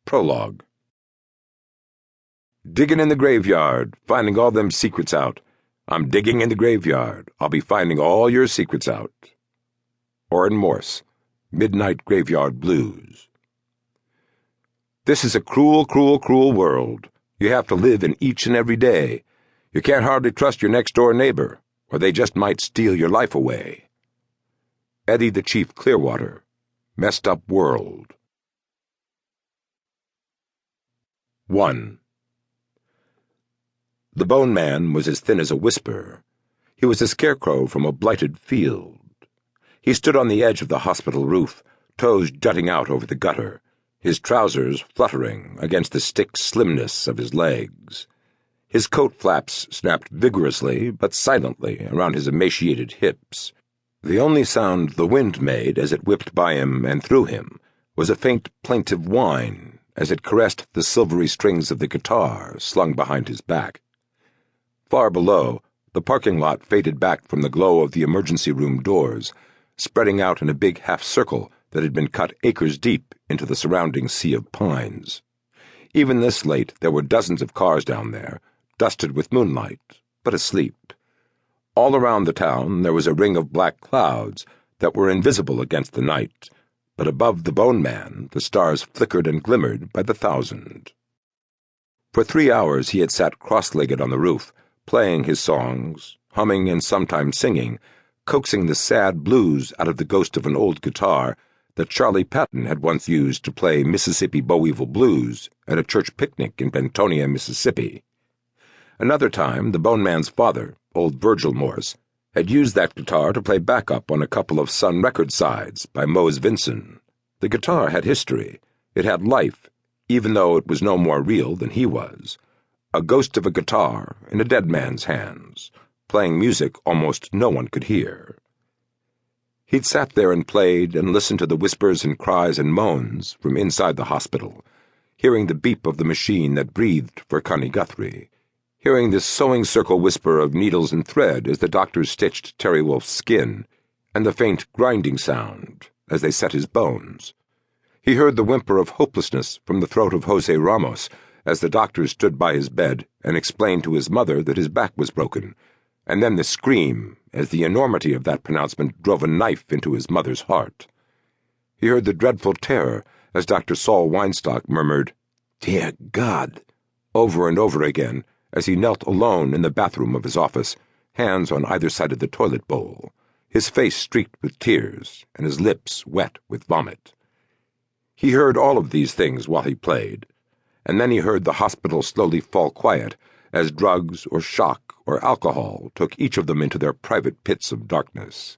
Prologue. Digging in the graveyard, finding all them secrets out. I'm digging in the graveyard. I'll be finding all your secrets out. Orrin Morse, Midnight Graveyard Blues. This is a cruel, cruel, cruel world. You have to live in each and every day. You can't hardly trust your next-door neighbor, or they just might steal your life away. Eddie the Chief Clearwater, Messed Up World. 1. The Bone Man was as thin as a whisper. He was a scarecrow from a blighted field. He stood on the edge of the hospital roof, toes jutting out over the gutter, his trousers fluttering against the stick slimness of his legs. His coat flaps snapped vigorously but silently around his emaciated hips. The only sound the wind made as it whipped by him and through him was a faint plaintive whine as it caressed the silvery strings of the guitar slung behind his back. Far below, the parking lot faded back from the glow of the emergency room doors, spreading out in a big half-circle that had been cut acres deep into the surrounding sea of pines. Even this late, there were dozens of cars down there, dusted with moonlight, but asleep. All around the town there was a ring of black clouds that were invisible against the night, but above the Bone Man the stars flickered and glimmered by the thousand. For 3 hours he had sat cross-legged on the roof, playing his songs, humming and sometimes singing, coaxing the sad blues out of the ghost of an old guitar that Charlie Patton had once used to play Mississippi Bowieville blues at a church picnic in Bentonia, Mississippi. Another time, the Bone Man's father, old Virgil Morse, had used that guitar to play backup on a couple of Sun record sides by Mose Vinson. The guitar had history. It had life, even though it was no more real than he was. A ghost of a guitar in a dead man's hands, playing music almost no one could hear. He'd sat there and played and listened to the whispers and cries and moans from inside the hospital, hearing the beep of the machine that breathed for Connie Guthrie, hearing the sewing circle whisper of needles and thread as the doctors stitched Terry Wolfe's skin, and the faint grinding sound as they set his bones. He heard the whimper of hopelessness from the throat of Jose Ramos as the doctor stood by his bed and explained to his mother that his back was broken, and then the scream as the enormity of that pronouncement drove a knife into his mother's heart. He heard the dreadful terror as Dr. Saul Weinstock murmured, "Dear God," over and over again as he knelt alone in the bathroom of his office, hands on either side of the toilet bowl, his face streaked with tears and his lips wet with vomit. He heard all of these things while he played, and then he heard the hospital slowly fall quiet as drugs or shock or alcohol took each of them into their private pits of darkness.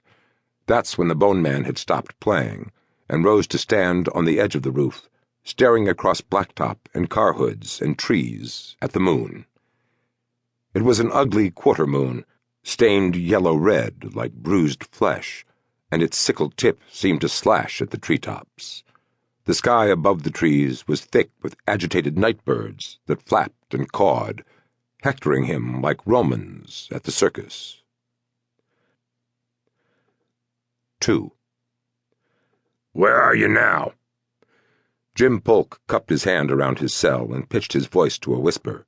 That's when the Bone Man had stopped playing and rose to stand on the edge of the roof, staring across blacktop and car hoods and trees at the moon. It was an ugly quarter moon, stained yellow-red like bruised flesh, and its sickled tip seemed to slash at the treetops. The sky above the trees was thick with agitated nightbirds that flapped and cawed, hectoring him like Romans at the circus. 2. "Where are you now?" Jim Polk cupped his hand around his cell and pitched his voice to a whisper.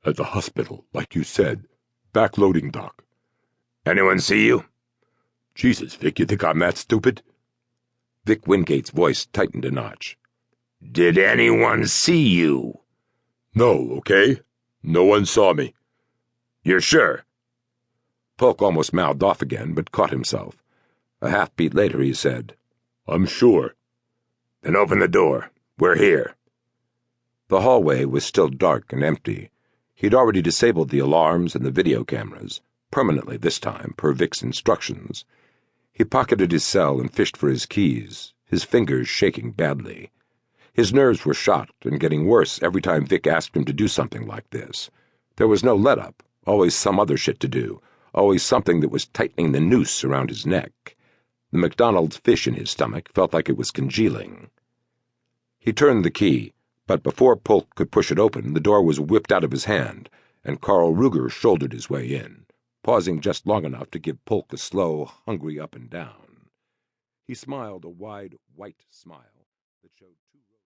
"At the hospital, like you said. Backloading, Doc." "Anyone see you?" "Jesus, Vic, you think I'm that stupid?" Vic Wingate's voice tightened a notch. "Did anyone see you?" "No, okay? No one saw me." "You're sure?" Polk almost mouthed off again, but caught himself. A half-beat later he said, "I'm sure." "Then open the door. We're here." The hallway was still dark and empty. He'd already disabled the alarms and the video cameras, permanently this time, per Vic's instructions. He pocketed his cell and fished for his keys, his fingers shaking badly. His nerves were shot and getting worse every time Vic asked him to do something like this. There was no let-up, always some other shit to do, always something that was tightening the noose around his neck. The McDonald's fish in his stomach felt like it was congealing. He turned the key, but before Polk could push it open, the door was whipped out of his hand, and Carl Ruger shouldered his way in, pausing just long enough to give Polk a slow, hungry up and down. He smiled a wide, white smile that showed